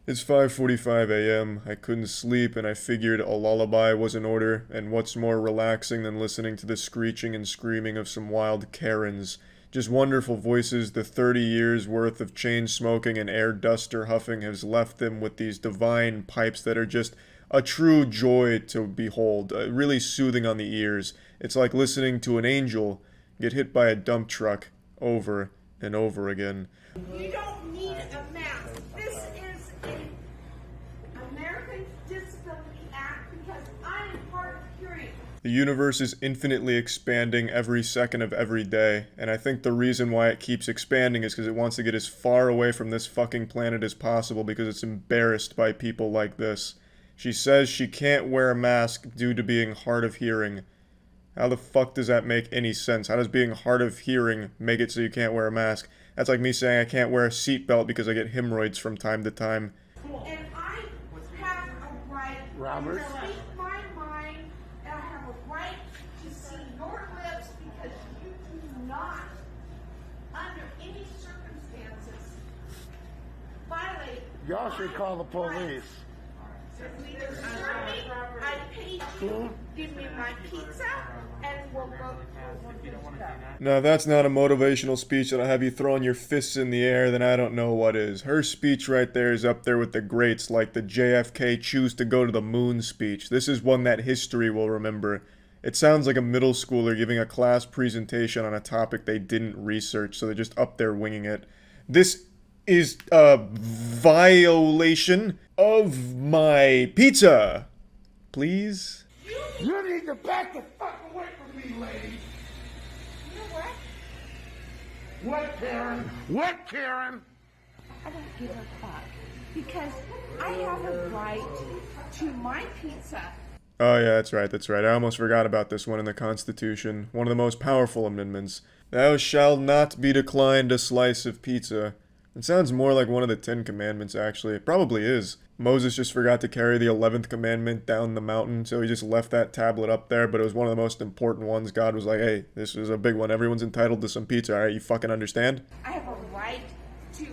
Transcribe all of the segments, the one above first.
It's 5:45 a.m. I couldn't sleep and I figured a lullaby was in order, and what's more relaxing than listening to the screeching and screaming of some wild Karens. Just wonderful voices. The 30 years worth of chain smoking and air duster huffing has left them with these divine pipes that are just a true joy to behold, really soothing on the ears. It's like listening to an angel get hit by a dump truck over and over again. You don't need a mask. This is an American Disability Act because I am hard of hearing. The universe is infinitely expanding every second of every day, and I think the reason why it keeps expanding is because it wants to get as far away from this fucking planet as possible because it's embarrassed by people like this. She says she can't wear a mask due to being hard of hearing. How the fuck does that make any sense? How does being hard of hearing make it so you can't wear a mask? That's like me saying I can't wear a seatbelt because I get hemorrhoids from time to time. And I have a right Robert? to speak my mind, and I have a right to see your lips because you do not, under any circumstances, violate. Y'all should call the police. Either serve me, I paid you, give me my pizza, and we'll go. Now, if that's not a motivational speech that'll have you throwing your fists in the air, then I don't know what is. Her speech right there is up there with the greats, like the JFK choose to go to the moon speech. This is one that history will remember. It sounds like a middle schooler giving a class presentation on a topic they didn't research, so they're just up there winging it. This is a violation of my pizza. Please? You need to back the fuck away from me, lady. You know what? What, Karen? What, Karen? I don't give a fuck because I have a right to my pizza. Oh yeah, that's right, that's right. I almost forgot about this one in the Constitution. One of the most powerful amendments. Thou shalt not be declined a slice of pizza. It sounds more like one of the 10 Commandments, actually. It probably is. Moses just forgot to carry the 11th commandment down the mountain, so he just left that tablet up there, but it was one of the most important ones. God was like, hey, this is a big one. Everyone's entitled to some pizza, alright? You fucking understand? I have a right to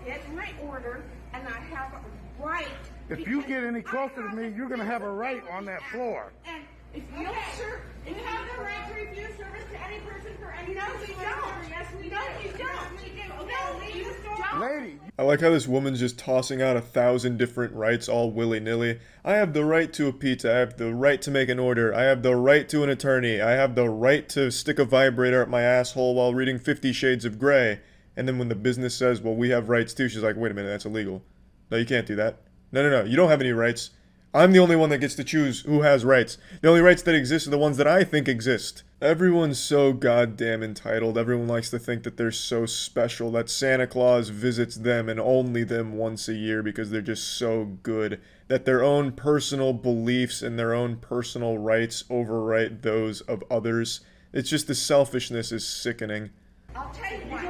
get my order, and I have a right. If you get any closer to me, you're gonna have a right on that floor. And if you don't serve, if you have the right to refuse service to any person for any reason whatsoever, yes, we do. No, you don't. No, you don't. Lady, I like how this woman's just tossing out 1,000 different rights all willy-nilly. I have the right to a pizza. I have the right to make an order. I have the right to an attorney. I have the right to stick a vibrator up my asshole while reading 50 Shades of Grey. And then when the business says, well, we have rights too, she's like, wait a minute, that's illegal. No, you can't do that. No, you don't have any rights. I'm the only one that gets to choose who has rights. The only rights that exist are the ones that I think exist. Everyone's so goddamn entitled. Everyone likes to think that they're so special, that Santa Claus visits them and only them once a year because they're just so good, that their own personal beliefs and their own personal rights overwrite those of others. It's just the selfishness is sickening. I'll tell you what.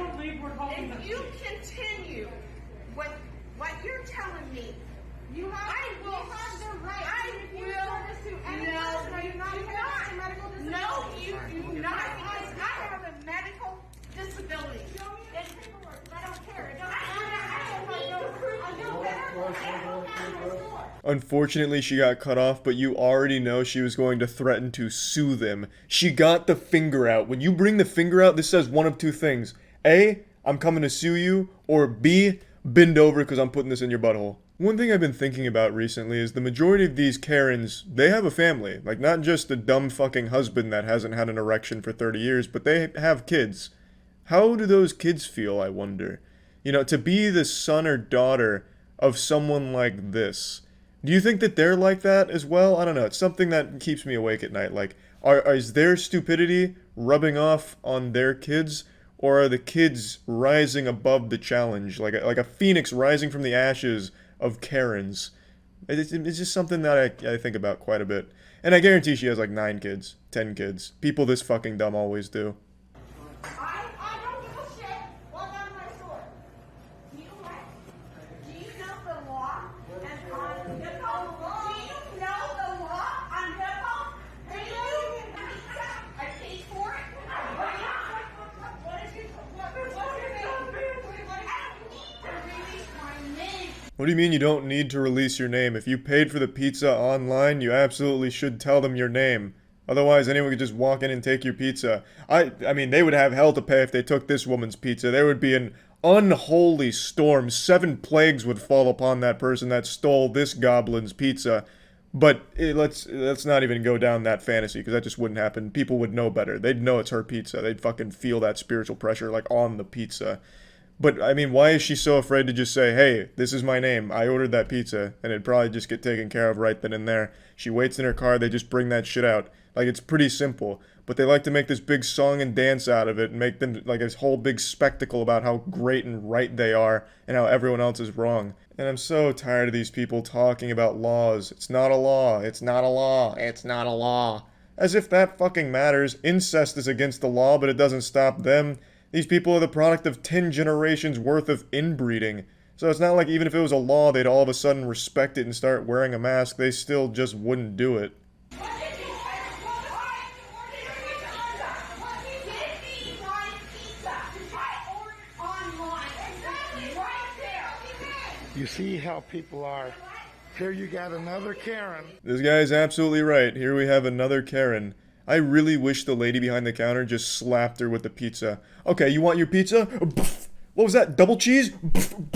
If you continue with what you're telling me, I will have the right. I will. No, you do not. No, you do not. Because I have a medical disability. It's paperwork. I don't care. I know better. Unfortunately, she got cut off, but you already know she was going to threaten to sue them. She got the finger out. When you bring the finger out, this says one of two things. A, I'm coming to sue you, or B, bend over because I'm putting this in your butthole. One thing I've been thinking about recently is the majority of these Karens, they have a family. Like, not just a dumb fucking husband that hasn't had an erection for 30 years, but they have kids. How do those kids feel, I wonder? You know, to be the son or daughter of someone like this. Do you think that they're like that as well? I don't know. It's something that keeps me awake at night. Like, is their stupidity rubbing off on their kids? Or are the kids rising above the challenge? Like a phoenix rising from the ashes of Karens? It's just something that I think about quite a bit. And I guarantee she has like 9 kids, 10 kids. People this fucking dumb always do. I don't give a shit. Walk on my sword. Do you what? Do you know the law? And on nipple? Do you know the law on nipple? Do you? I paid for it. What is your name? I don't need to release my name. What do you mean you don't need to release your name? If you paid for the pizza online, you absolutely should tell them your name. Otherwise, anyone could just walk in and take your pizza. I mean, they would have hell to pay if they took this woman's pizza. There would be an unholy storm. 7 plagues would fall upon that person that stole this goblin's pizza. But let's not even go down that fantasy, because that just wouldn't happen. People would know better. They'd know it's her pizza. They'd fucking feel that spiritual pressure, like, on the pizza. But, I mean, why is she so afraid to just say, hey, this is my name, I ordered that pizza, and it'd probably just get taken care of right then and there. She waits in her car, they just bring that shit out. Like, it's pretty simple. But they like to make this big song and dance out of it, and make them, like, this whole big spectacle about how great and right they are, and how everyone else is wrong. And I'm so tired of these people talking about laws. It's not a law, it's not a law, it's not a law. As if that fucking matters. Incest is against the law, but it doesn't stop them. These people are the product of 10 generations worth of inbreeding. So it's not like even if it was a law, they'd all of a sudden respect it and start wearing a mask. They still just wouldn't do it. You see how people are. Here you got another Karen. This guy's absolutely right. Here we have another Karen. I really wish the lady behind the counter just slapped her with the pizza. Okay, you want your pizza? What was that? Double cheese? And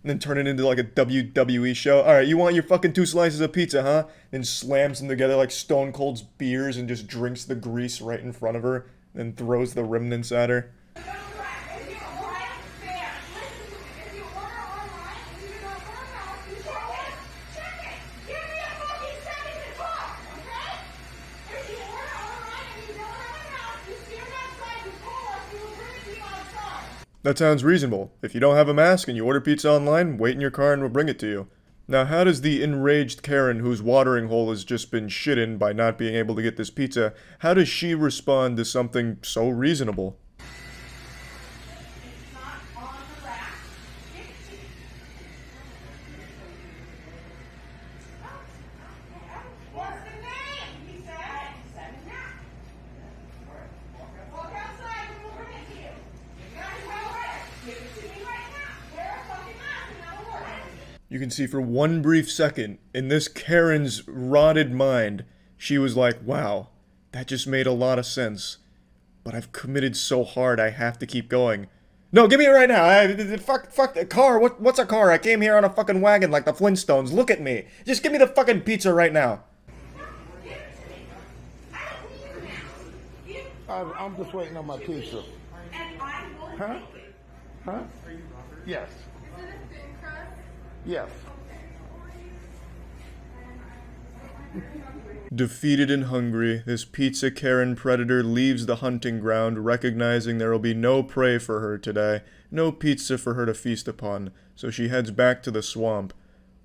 then turn it into like a WWE show. Alright, you want your fucking 2 slices of pizza, huh? Then slams them together like Stone Cold's beers and just drinks the grease right in front of her. Then throws the remnants at her. That sounds reasonable. If you don't have a mask and you order pizza online, wait in your car and we'll bring it to you. Now, how does the enraged Karen whose watering hole has just been shit in by not being able to get this pizza, how does she respond to something so reasonable? You can see for one brief second, in this Karen's rotted mind, she was like, wow, that just made a lot of sense. But I've committed so hard, I have to keep going. No, give me it right now. Fuck the car. What's a car? I came here on a fucking wagon like the Flintstones. Look at me. Just give me the fucking pizza right now. I'm just waiting on my pizza. Huh? Huh? Yes. Yes. Defeated and hungry, this pizza Karen predator leaves the hunting ground, recognizing there will be no prey for her today, no pizza for her to feast upon, so she heads back to the swamp.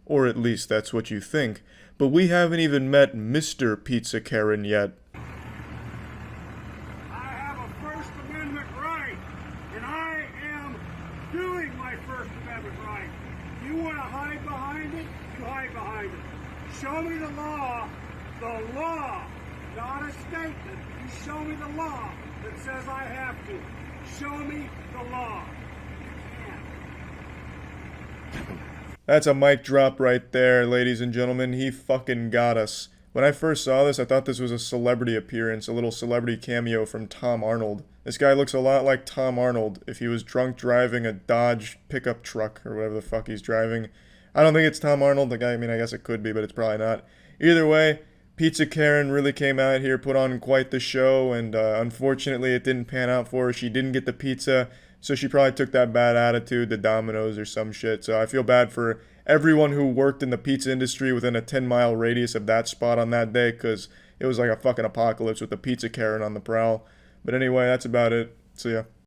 Or at least that's what you think, but we haven't even met Mr. Pizza Karen yet. I have a First Amendment right, and I am doing my First Amendment right. You want to hide behind it? You hide behind it. Show me the law, not a statement. You show me the law that says I have to. Show me the law. You can't. That's a mic drop right there, ladies and gentlemen. He fucking got us. When I first saw this, I thought this was a celebrity appearance, a little celebrity cameo from Tom Arnold. This guy looks a lot like Tom Arnold if he was drunk driving a Dodge pickup truck or whatever the fuck he's driving. I don't think it's Tom Arnold. I mean, I guess it could be, but it's probably not. Either way, Pizza Karen really came out here, put on quite the show, and unfortunately it didn't pan out for her. She didn't get the pizza, so she probably took that bad attitude to Domino's or some shit. So I feel bad for everyone who worked in the pizza industry within a 10-mile radius of that spot on that day, because it was like a fucking apocalypse with the Pizza Karen on the prowl. But anyway, that's about it. See ya.